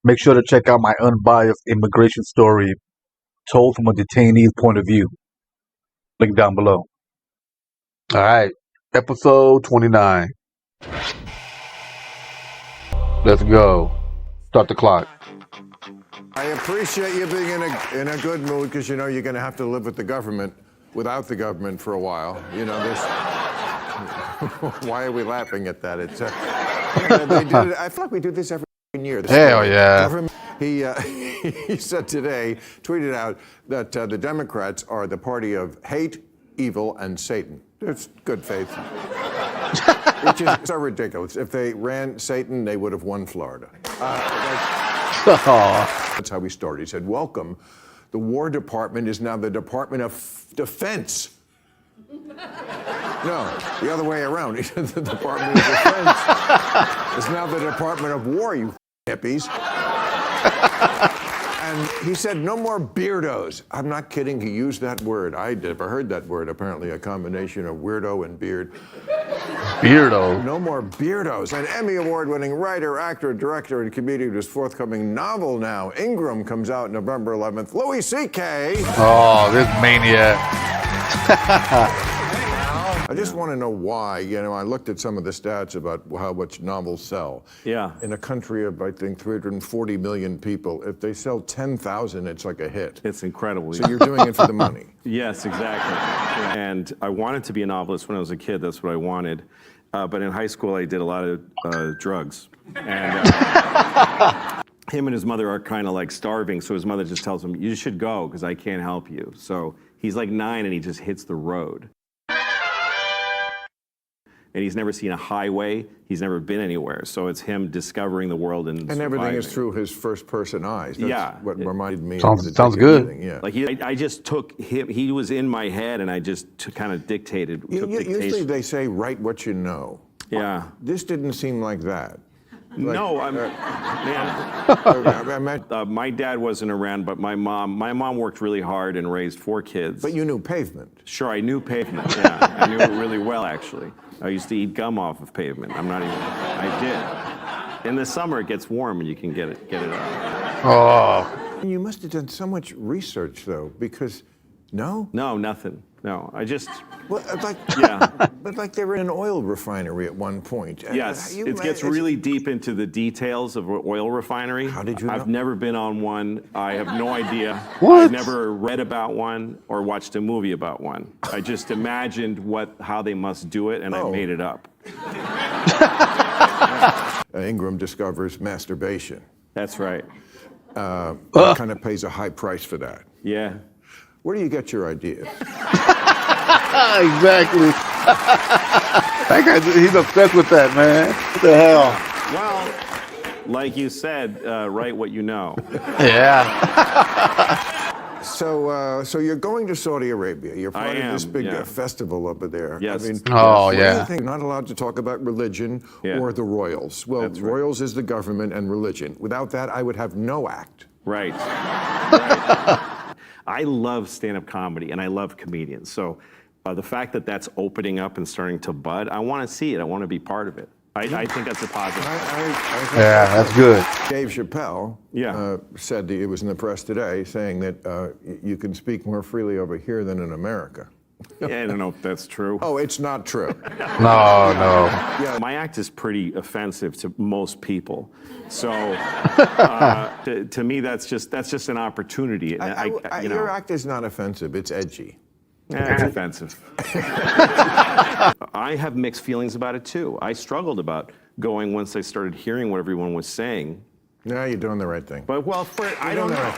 Make sure to check out my unbiased immigration story told from a detainee's point of view. Link down below. All right, episode 29. Let's go. Start the clock. I appreciate you being in a good mood because you know you're going to have to live with the government without the government for a while. You know this. Why are we laughing at that? It's I feel like we do this every year. Hell yeah. He said today, tweeted out that the Democrats are the party of hate, evil, and Satan. It's good faith. Which is so ridiculous. If they ran Satan, they would have won Florida. That's how he started. He said, welcome. The War Department is now the Department of Defense. No, the other way around. He said the Department of Defense is now the Department of War, you hippies. And he said, no more beardos. I'm not kidding, he used that word. I never heard that word, apparently a combination of weirdo and beard. Beardo. No more beardos. An Emmy Award-winning writer, actor, director, and comedian whose forthcoming novel now, Ingram, comes out November 11th. Louis C.K. Oh, this maniac. I just want to know why. You know, I looked at some of the stats about how much novels sell. Yeah. In a country of, I think, 340 million people, if they sell 10,000, it's like a hit. It's incredible. So you're doing it for the money. Yes, exactly. And I wanted to be a novelist when I was a kid. That's what I wanted. But in high school, I did a lot of drugs. And him and his mother are kind of like starving, so his mother just tells him, you should go because I can't help you. So he's like 9 and he just hits the road. And he's never seen a highway. He's never been anywhere. So it's him discovering the world and surviving. Everything is through his first-person eyes. That's what reminded me. Sounds good. Yeah. Like I just took him. He was in my head, and I just kind of dictated. Usually they say, write what you know. Yeah. This didn't seem like that. No, man. My dad wasn't around, but my mom worked really hard and raised 4 kids. But you knew pavement. Sure, I knew pavement. Yeah, I knew it really well, actually. I used to eat gum off of pavement. I did. In the summer, it gets warm and you can get it out. Oh. You must have done so much research, though, because no, nothing. No, I just. Well, but like they were in an oil refinery at one point. Yes, it gets really deep into the details of an oil refinery. How did you know? I've never been on one. I have no idea. What? I've never read about one or watched a movie about one. I just imagined how they must do it, and I made it up. Ingram discovers masturbation. That's right. Kind of pays a high price for that. Yeah. Where do you get your ideas? Exactly. That guy, he's obsessed with that, man. What the hell? Well, like you said, write what you know. Yeah. So you're going to Saudi Arabia. You're part of this big festival over there. Yes. I mean, you're not allowed to talk about religion or the royals. Well, That's right. royals is the government and religion. Without that, I would have no act. Right. I love stand-up comedy, and I love comedians. So the fact that that's opening up and starting to bud, I want to see it. I want to be part of it. I think that's a positive. That's good. Dave Chappelle said that it was in the press today saying that you can speak more freely over here than in America. Yeah, I don't know if that's true. Oh, it's not true. No. Yeah. My act is pretty offensive to most people. So to me, that's just an opportunity. Your act is not offensive. It's edgy. It's offensive. I have mixed feelings about it, too. I struggled about going once I started hearing what everyone was saying. No, you're doing the right thing. But, I don't know.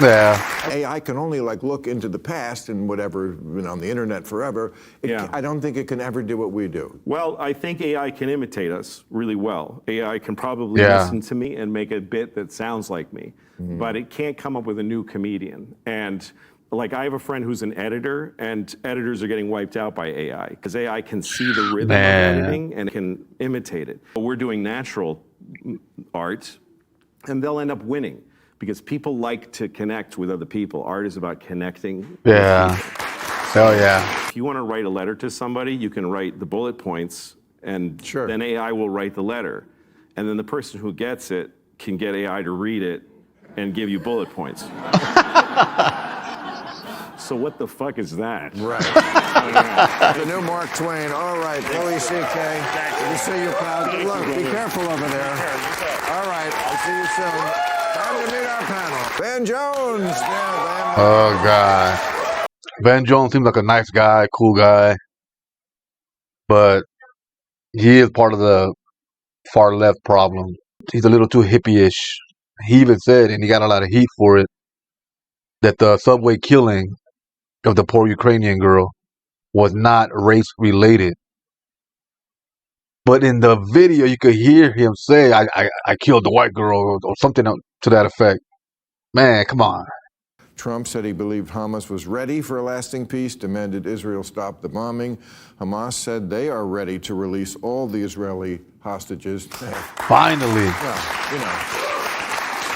Yeah. AI can only look into the past and whatever, on the internet forever. I don't think it can ever do what we do. Well, I think AI can imitate us really well. AI can probably listen to me and make a bit that sounds like me, but it can't come up with a new comedian. And I have a friend who's an editor, and editors are getting wiped out by AI because AI can see the rhythm of editing and can imitate it. But we're doing natural art, and they'll end up winning because people like to connect with other people. Art is about connecting. Yeah. Hell yeah. If you want to write a letter to somebody, you can write the bullet points, and then AI will write the letter. And then the person who gets it can get AI to read it and give you bullet points. So what the fuck is that? Right. The new Mark Twain. All right, Louis C.K. Good to see you, pal. Look, be careful over there. All right, I'll see you soon. Time to meet our panel. Van Jones. Yeah, Oh, God. Van Jones seems like a nice guy, cool guy. But he is part of the far left problem. He's a little too hippie-ish. He even said, and he got a lot of heat for it, that the subway killing of the poor Ukrainian girl was not race-related. But in the video, you could hear him say, I killed the white girl, or something to that effect. Man, come on. Trump said he believed Hamas was ready for a lasting peace, demanded Israel stop the bombing. Hamas said they are ready to release all the Israeli hostages. Finally. Well, you know.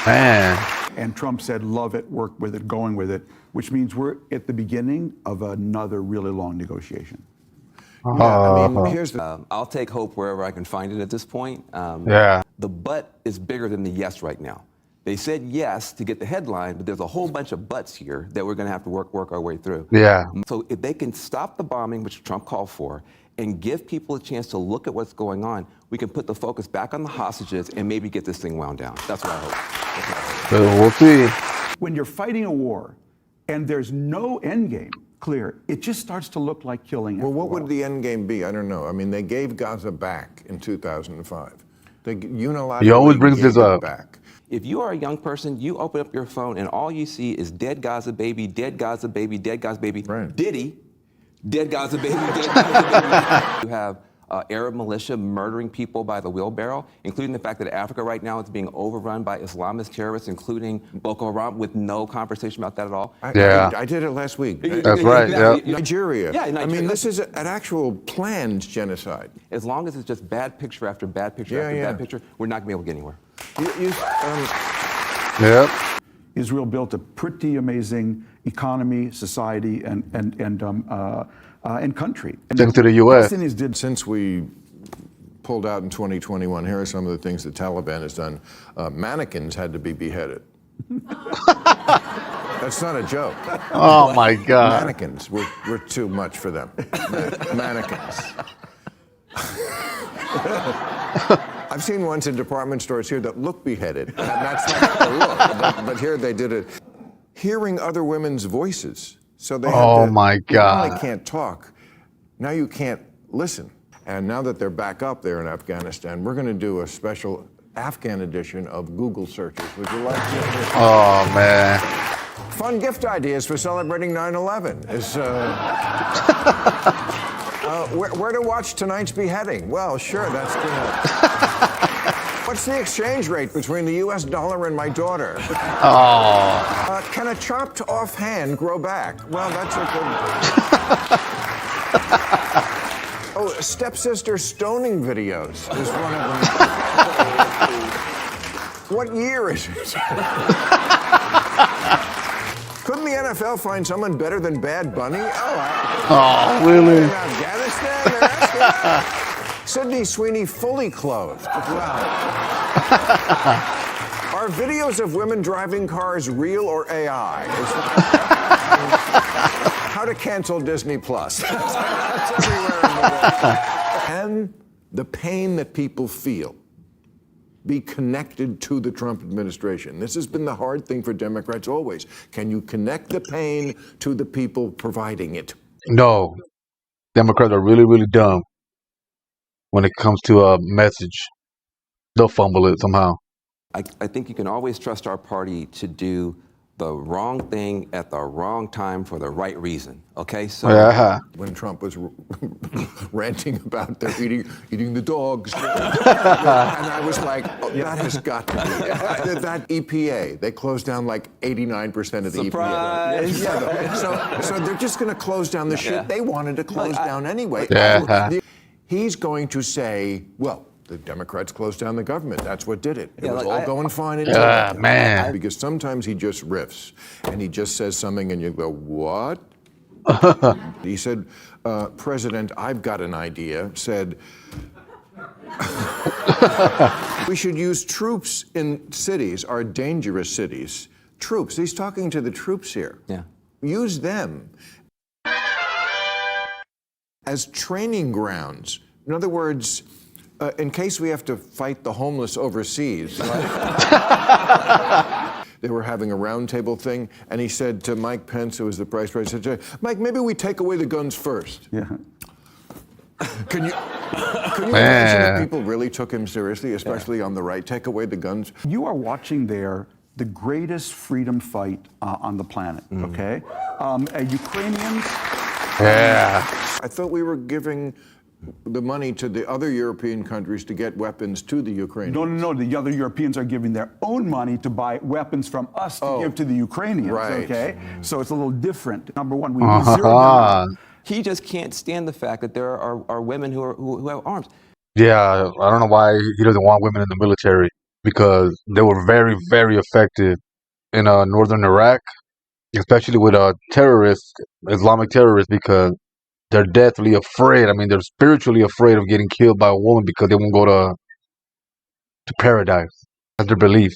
Man. And Trump said, love it, work with it, going with it, which means we're at the beginning of another really long negotiation. Yeah, I mean, here's the... I'll take hope wherever I can find it at this point. Yeah. The but is bigger than the yes right now. They said yes to get the headline, but there's a whole bunch of buts here that we're going to have to work our way through. Yeah. So if they can stop the bombing, which Trump called for, and give people a chance to look at what's going on, we can put the focus back on the hostages and maybe get this thing wound down. That's what I hope. We'll see. When you're fighting a war and there's no end game clear, it just starts to look like killing. Well, what would the end game be? I don't know. I mean, they gave Gaza back in 2005. They unilaterally He always brings gave this it up. back. If you are a young person, you open up your phone and all you see is dead Gaza baby, dead Gaza baby, dead Gaza baby, Right. Diddy, dead Gaza baby, dead Gaza baby. You have Arab militia murdering people by the wheelbarrow, including the fact that Africa right now is being overrun by Islamist terrorists, including Boko Haram, with no conversation about that at all. I did it last week. That's right. Yeah. Nigeria. Yeah, Nigeria. I mean, this is an actual planned genocide. As long as it's just bad picture after bad picture after bad picture, we're not going to be able to get anywhere. Yep. Israel built a pretty amazing economy, society, and country. And Thanks to the U.S. Palestinians did. Since we pulled out in 2021, here are some of the things the Taliban has done. Mannequins had to be beheaded. That's not a joke. Oh, my God. Mannequins were too much for them. Mannequins. I've seen ones in department stores here that look beheaded. And that's not the look, but here they did it. Hearing other women's voices. So they Oh, my God. You not only can't talk, now you can't listen. And now that they're back up there in Afghanistan, we're going to do a special Afghan edition of Google searches. Would you like to? Oh, man. Fun gift ideas for celebrating 9/11 is where to watch tonight's beheading. Well, sure, that's good. What's the exchange rate between the U.S. dollar and my daughter? Oh. Can a chopped off hand grow back? Well, that's a good. Oh, stepsister stoning videos is one of them. What year is it? Couldn't the NFL find someone better than Bad Bunny? Oh, really? In Afghanistan, they're asking. Sydney Sweeney fully clothed. Wow. Are videos of women driving cars real or AI? How to cancel Disney Plus. That's everywhere in the world. And the pain that people feel be connected to the Trump administration. This has been the hard thing for Democrats always. Can you connect the pain to the people providing it? No. Democrats are really, really dumb when it comes to a message. They'll fumble it somehow. I think you can always trust our party to do the wrong thing at the wrong time for the right reason. Okay, so when Trump was ranting about their eating the dogs, and I was like, oh, that has got to be that EPA. They closed down like 89% of the Surprise. EPA. So they're just going to close down the shit they wanted to close down anyway. He's going to say, well, the Democrats closed down the government. That's what did it. It was all going fine until man. Because sometimes he just riffs and he just says something and you go, what? He said, President, I've got an idea. Said, We should use troops in cities, our dangerous cities. Troops. He's talking to the troops here. Yeah. Use them as training grounds. In other words, in case we have to fight the homeless overseas. Right? They were having a roundtable thing, and he said to Mike Pence, who was the vice president, he said, Mike, maybe we take away the guns first. Yeah. Can you imagine if people really took him seriously, especially on the right? Take away the guns. You are watching there the greatest freedom fight on the planet, okay? Ukrainians. Yeah. I thought we were giving the money to the other European countries to get weapons to the Ukrainians. No. The other Europeans are giving their own money to buy weapons from us to give to the Ukrainians, right. Okay? So it's a little different. Number one, we need zero. He just can't stand the fact that there are women who have arms. Yeah, I don't know why he doesn't want women in the military, because they were very, very effective in northern Iraq, especially with terrorists, Islamic terrorists, because they're deathly afraid. I mean, they're spiritually afraid of getting killed by a woman because they won't go to paradise. That's their belief.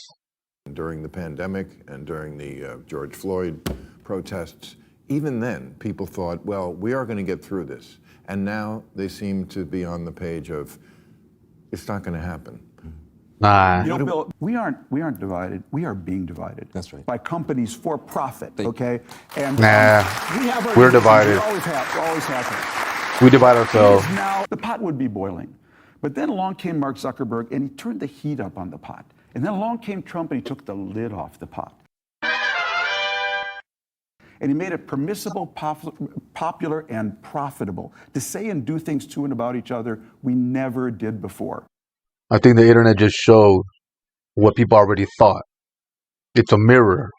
During the pandemic and during the George Floyd protests, even then, people thought, well, we are going to get through this. And now they seem to be on the page of, it's not going to happen. Nah. You know, Bill, we aren't divided. We are being divided. That's right. By companies for profit, okay? And Nah. we have our We're differences. divided. We always have. We divide ourselves. Now, the pot would be boiling. But then along came Mark Zuckerberg, and he turned the heat up on the pot. And then along came Trump, and he took the lid off the pot. And he made it permissible, popular, and profitable to say and do things to and about each other we never did before. I think the internet just showed what people already thought. It's a mirror.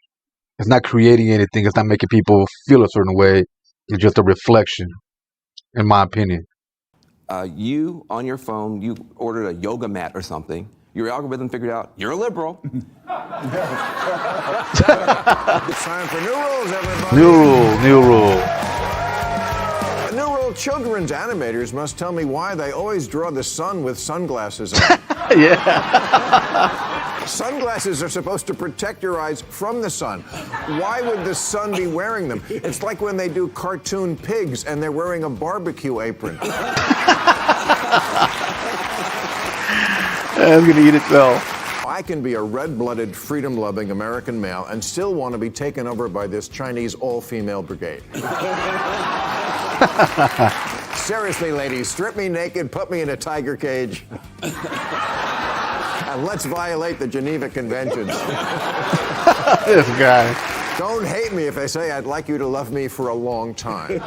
It's not creating anything. It's not making people feel a certain way. It's just a reflection, in my opinion. You, on your phone, you ordered a yoga mat or something. Your algorithm figured out you're a liberal. It's time for new rules, everybody. New rule. New rule, children's animators must tell me why they always draw the sun with sunglasses on. Yeah. Sunglasses are supposed to protect your eyes from the sun. Why would the sun be wearing them? It's like when they do cartoon pigs and they're wearing a barbecue apron. It's going to eat itself. I can be a red-blooded, freedom-loving American male and still want to be taken over by this Chinese all-female brigade. Seriously, ladies, strip me naked, put me in a tiger cage, and let's violate the Geneva Conventions. This guy. Don't hate me if I say I'd like you to love me for a long time.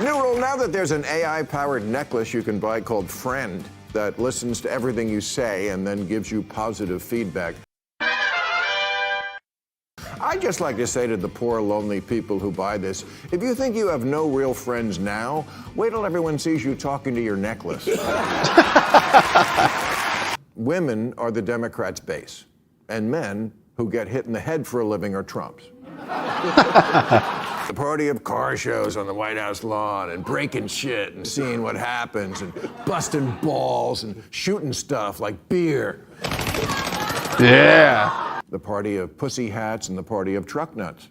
New rule, now that there's an AI-powered necklace you can buy called Friend that listens to everything you say and then gives you positive feedback. I'd just like to say to the poor, lonely people who buy this, if you think you have no real friends now, wait till everyone sees you talking to your necklace. Women are the Democrats' base, and men who get hit in the head for a living are Trump's. The party of car shows on the White House lawn and breaking shit and seeing what happens and busting balls and shooting stuff like beer. Yeah. The party of pussy hats and the party of truck nuts.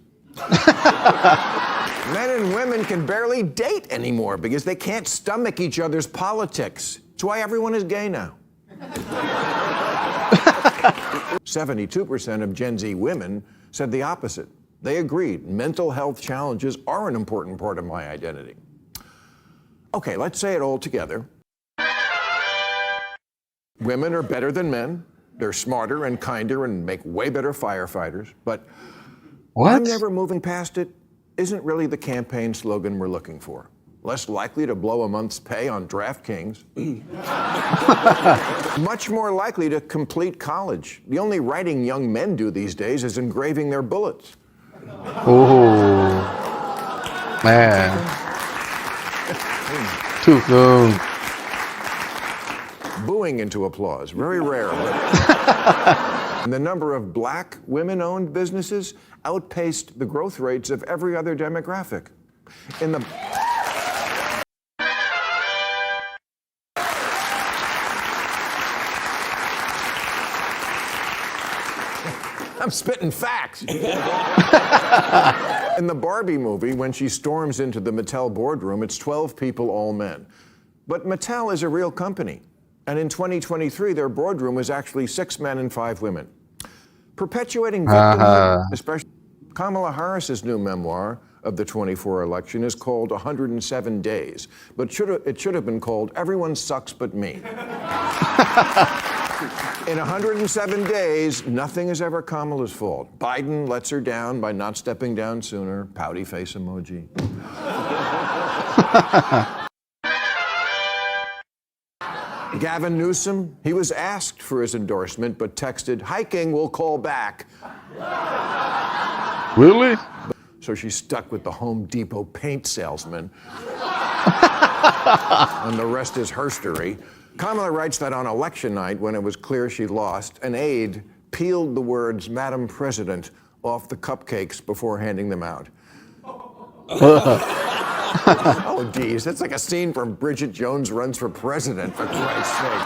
Men and women can barely date anymore because they can't stomach each other's politics. That's why everyone is gay now. 72% of Gen Z women said the opposite. They agreed mental health challenges are an important part of my identity. Okay, let's say it all together. Women are better than men. They're smarter and kinder and make way better firefighters. But I'm never moving past it isn't really the campaign slogan we're looking for. Less likely to blow a month's pay on DraftKings. Much more likely to complete college. The only writing young men do these days is engraving their bullets. Oh, man. Too soon. Booing into applause, very rare. And the number of black women-owned businesses outpaced the growth rates of every other demographic. In the I'm spitting facts. In the Barbie movie, when she storms into the Mattel boardroom, it's 12 people, all men. But Mattel is a real company. And in 2023, their boardroom was actually 6 men and 5 women. Perpetuating victimhood, especially Kamala Harris's new memoir of the 24 election is called 107 Days, but it should have been called Everyone Sucks But Me. In 107 days, nothing is ever Kamala's fault. Biden lets her down by not stepping down sooner. Pouty face emoji. Gavin Newsom, he was asked for his endorsement, but texted, hiking, we'll call back. Really? So she's stuck with the Home Depot paint salesman. And the rest is herstory. Kamala writes that on election night, when it was clear she lost, an aide peeled the words, Madam President, off the cupcakes before handing them out. Oh, geez, that's like a scene from Bridget Jones Runs for President, for Christ's sake.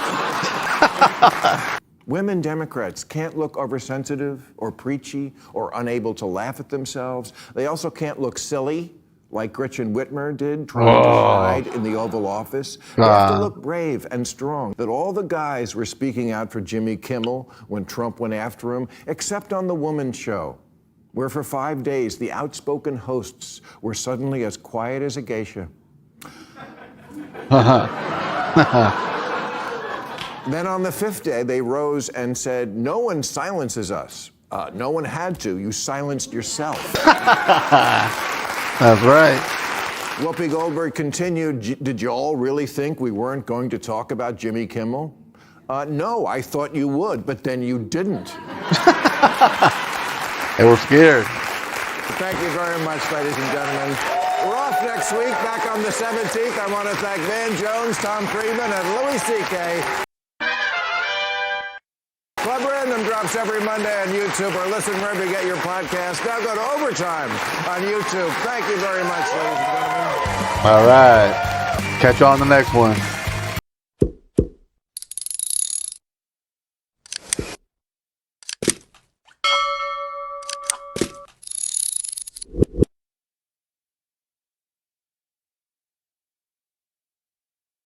Women Democrats can't look oversensitive or preachy or unable to laugh at themselves. They also can't look silly, like Gretchen Whitmer did, trying to hide in the Oval Office. They have to look brave and strong. That all the guys were speaking out for Jimmy Kimmel when Trump went after him, except on the Woman Show, where for 5 days the outspoken hosts were suddenly as quiet as a geisha. Then on the 5th day, they rose and said, no one silences us. No one had to. You silenced yourself. That's right. Whoopi Goldberg continued, did you all really think we weren't going to talk about Jimmy Kimmel? No, I thought you would, but then you didn't. They were scared. Thank you very much, ladies and gentlemen. We're off next week, back on the 17th. I want to thank Van Jones, Tom Friedman, and Louis C.K. Club Random drops every Monday on YouTube, or listen wherever you get your podcast. Now go to Overtime on YouTube. Thank you very much, ladies and gentlemen. All right. Catch you on the next one.